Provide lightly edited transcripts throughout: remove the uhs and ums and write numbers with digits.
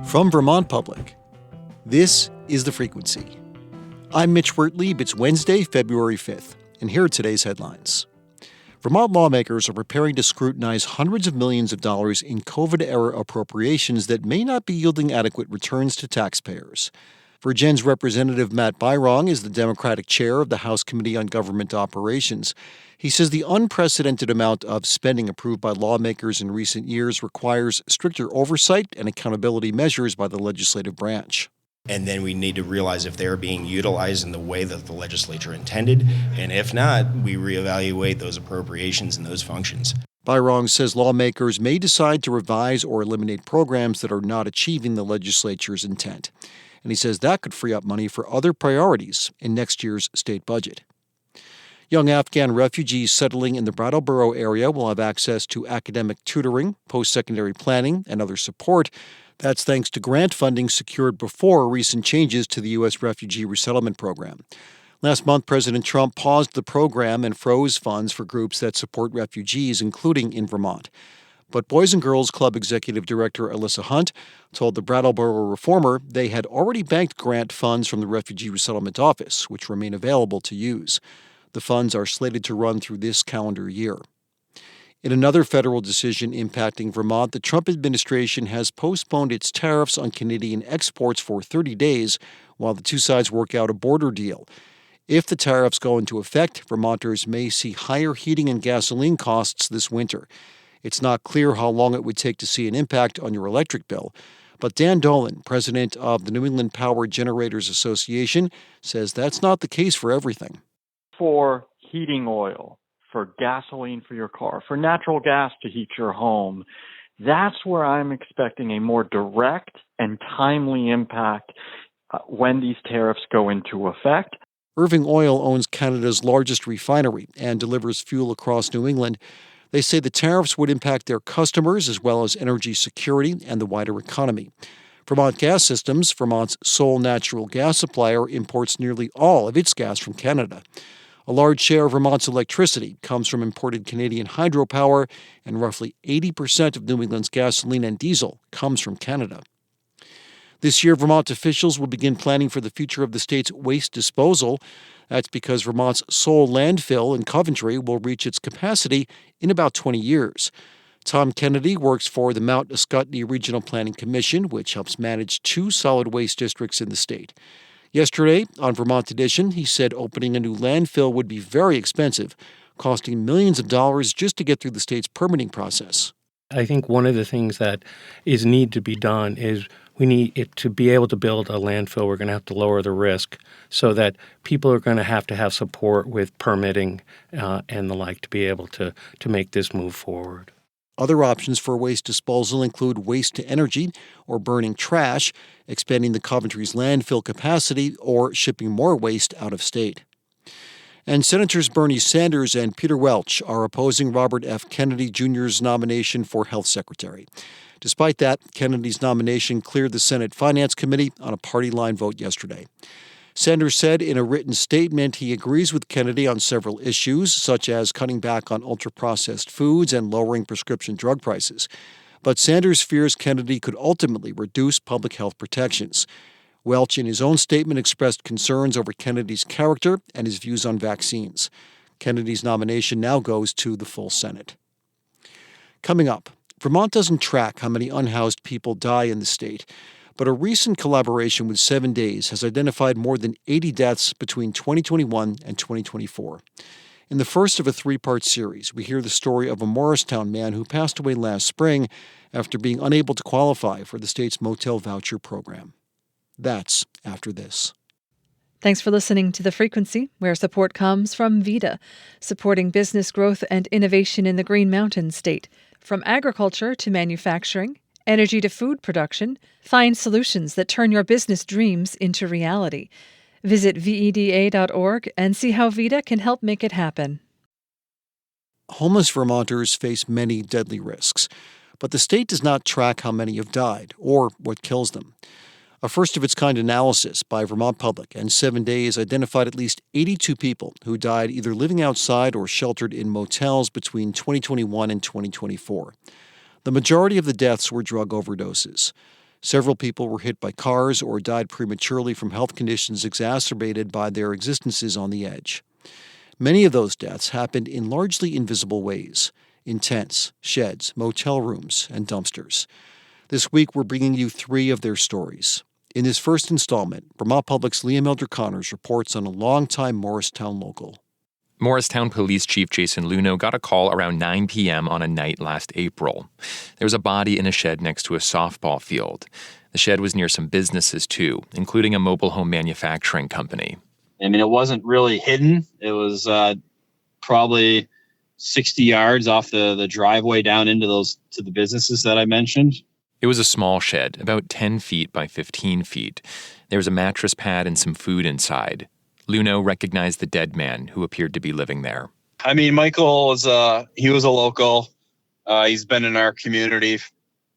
From Vermont Public, this is The Frequency. I'm Mitch Wertlieb. It's Wednesday, February 5th, and here are today's headlines. Vermont lawmakers are preparing to scrutinize hundreds of millions of dollars in COVID-era appropriations that may not be yielding adequate returns to taxpayers. Virginia's Representative Matt Byrong is the Democratic chair of the House Committee on Government Operations. He says the unprecedented amount of spending approved by lawmakers in recent years requires stricter oversight and accountability measures by the legislative branch. And then we need to realize if they're being utilized in the way that the legislature intended, and if not, we reevaluate those appropriations and those functions. Byrong says lawmakers may decide to revise or eliminate programs that are not achieving the legislature's intent. And he says that could free up money for other priorities in next year's state budget. Young Afghan refugees settling in the Brattleboro area will have access to academic tutoring, post-secondary planning, and other support. That's thanks to grant funding secured before recent changes to the U.S. Refugee Resettlement Program. Last month, President Trump paused the program and froze funds for groups that support refugees, including in Vermont. But Boys and Girls Club Executive Director Alyssa Hunt told the Brattleboro Reformer they had already banked grant funds from the Refugee Resettlement Office, which remain available to use. The funds are slated to run through this calendar year. In another federal decision impacting Vermont, the Trump administration has postponed its tariffs on Canadian exports for 30 days while the two sides work out a border deal. If the tariffs go into effect, Vermonters may see higher heating and gasoline costs this winter. It's not clear how long it would take to see an impact on your electric bill. But Dan Dolan, president of the New England Power Generators Association, says that's not the case for everything. For heating oil, for gasoline for your car, for natural gas to heat your home, that's where I'm expecting a more direct and timely impact when these tariffs go into effect. Irving Oil owns Canada's largest refinery and delivers fuel across New England. They say the tariffs would impact their customers as well as energy security and the wider economy. Vermont Gas Systems, Vermont's sole natural gas supplier, imports nearly all of its gas from Canada. A large share of Vermont's electricity comes from imported Canadian hydropower, and roughly 80% of New England's gasoline and diesel comes from Canada. This year, Vermont officials will begin planning for the future of the state's waste disposal. That's because Vermont's sole landfill in Coventry will reach its capacity in about 20 years. Tom Kennedy works for the Mount Ascutney Regional Planning Commission, which helps manage 2 solid waste districts in the state. Yesterday, on Vermont Edition, he said opening a new landfill would be very expensive, costing millions of dollars just to get through the state's permitting process. I think one of the things that need to be done is we need it to be able to build a landfill. We're going to have to lower the risk so that people are going to have support with permitting and the like to be able to make this move forward. Other options for waste disposal include waste to energy or burning trash, expanding the Coventry's landfill capacity, or shipping more waste out of state. And Senators Bernie Sanders and Peter Welch are opposing Robert F. Kennedy Jr.'s nomination for Health Secretary. Despite that, Kennedy's nomination cleared the Senate Finance Committee on a party line vote yesterday. Sanders said in a written statement he agrees with Kennedy on several issues, such as cutting back on ultra-processed foods and lowering prescription drug prices. But Sanders fears Kennedy could ultimately reduce public health protections. Welch, in his own statement, expressed concerns over Kennedy's character and his views on vaccines. Kennedy's nomination now goes to the full Senate. Coming up, Vermont doesn't track how many unhoused people die in the state, but a recent collaboration with 7 Days has identified more than 80 deaths between 2021 and 2024. In the first of a 3-part series, we hear the story of a Morristown man who passed away last spring after being unable to qualify for the state's motel voucher program. That's after this. Thanks for listening to The Frequency, where support comes from VITA, supporting business growth and innovation in the Green Mountain State. From agriculture to manufacturing, energy to food production, find solutions that turn your business dreams into reality. Visit VEDA.org and see how VITA can help make it happen. Homeless Vermonters face many deadly risks, but the state does not track how many have died or what kills them. A first-of-its-kind analysis by Vermont Public and 7 Days identified at least 82 people who died either living outside or sheltered in motels between 2021 and 2024. The majority of the deaths were drug overdoses. Several people were hit by cars or died prematurely from health conditions exacerbated by their existences on the edge. Many of those deaths happened in largely invisible ways, in tents, sheds, motel rooms, and dumpsters. This week, we're bringing you 3 of their stories. In this first installment, Vermont Public's Liam Elder-Connors reports on a longtime Morristown local. Morristown Police Chief Jason Luno got a call around 9 p.m. on a night last April. There was a body in a shed next to a softball field. The shed was near some businesses, too, including a mobile home manufacturing company. I mean, it wasn't really hidden. It was probably 60 yards off the driveway down into the businesses that I mentioned. It was a small shed, about 10 feet by 15 feet. There was a mattress pad and some food inside. Luno recognized the dead man who appeared to be living there. I mean, Michael was he was a local. He's been in our community,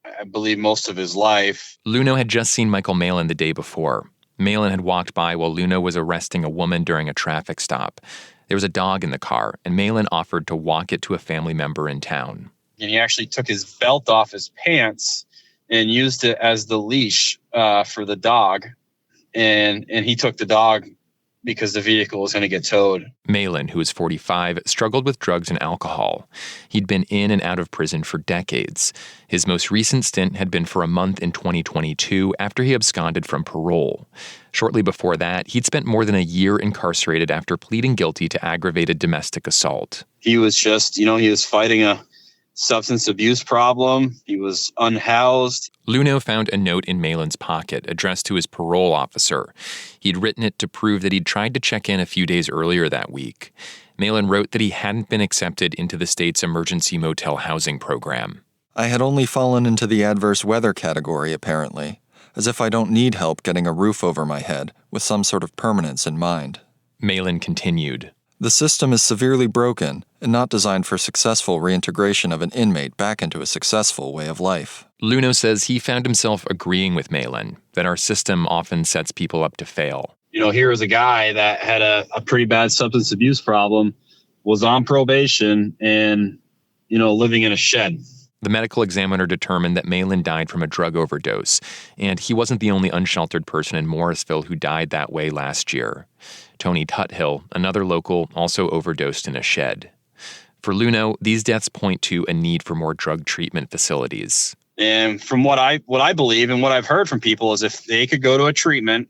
I believe, most of his life. Luno had just seen Michael Malin the day before. Malin had walked by while Luno was arresting a woman during a traffic stop. There was a dog in the car, and Malin offered to walk it to a family member in town. And he actually took his belt off his pants and used it as the leash for the dog. And he took the dog because the vehicle was going to get towed. Malin, who was 45, struggled with drugs and alcohol. He'd been in and out of prison for decades. His most recent stint had been for a month in 2022 after he absconded from parole. Shortly before that, he'd spent more than a year incarcerated after pleading guilty to aggravated domestic assault. He was just, he was fighting a substance abuse problem. He was unhoused. Luno found a note in Malin's pocket addressed to his parole officer. He'd written it to prove that he'd tried to check in a few days earlier that week. Malin wrote that he hadn't been accepted into the state's emergency motel housing program. I had only fallen into the adverse weather category, apparently, as if I don't need help getting a roof over my head with some sort of permanence in mind. Malin continued. The system is severely broken and not designed for successful reintegration of an inmate back into a successful way of life. Luno says he found himself agreeing with Malin, that our system often sets people up to fail. Here was a guy that had a pretty bad substance abuse problem, was on probation, and, living in a shed. The medical examiner determined that Malin died from a drug overdose, and he wasn't the only unsheltered person in Morrisville who died that way last year. Tony Tuthill, another local, also overdosed in a shed. For Luno, these deaths point to a need for more drug treatment facilities. And from what I believe and what I've heard from people is if they could go to a treatment,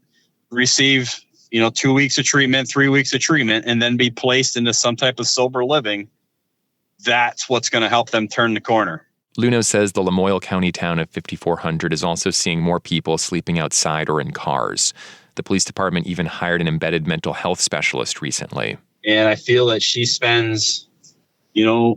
receive, 2 weeks of treatment, 3 weeks of treatment, and then be placed into some type of sober living, that's what's going to help them turn the corner. Luno says the Lamoille County town of 5,400 is also seeing more people sleeping outside or in cars. The police department even hired an embedded mental health specialist recently. And I feel that she spends,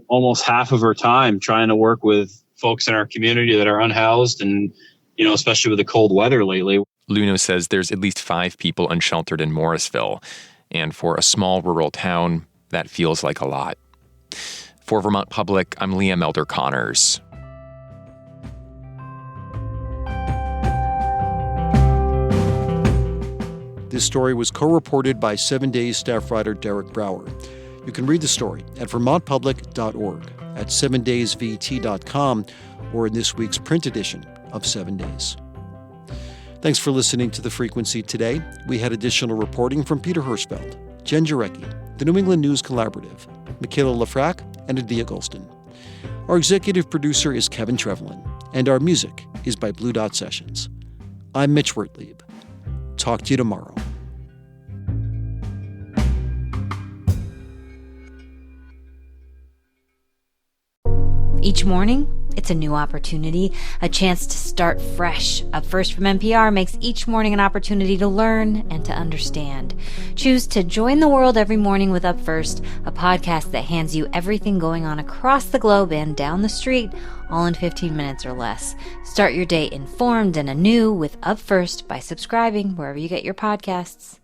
almost half of her time trying to work with folks in our community that are unhoused and, especially with the cold weather lately. Luno says there's at least 5 people unsheltered in Morrisville. And for a small rural town, that feels like a lot. For Vermont Public, I'm Liam Elder-Connors. This story was co-reported by 7 Days staff writer Derek Brower. You can read the story at vermontpublic.org, at 7daysvt.com, or in this week's print edition of 7 Days. Thanks for listening to The Frequency today. We had additional reporting from Peter Hirschfeld, Jen Jarecki, the New England News Collaborative, Michaela Lafrac, and Adia Golston. Our executive producer is Kevin Trevelyan, and our music is by Blue Dot Sessions. I'm Mitch Wertlieb. Talk to you tomorrow. Each morning, it's a new opportunity, a chance to start fresh. Up First from NPR makes each morning an opportunity to learn and to understand. Choose to join the world every morning with Up First, a podcast that hands you everything going on across the globe and down the street, all in 15 minutes or less. Start your day informed and anew with Up First by subscribing wherever you get your podcasts.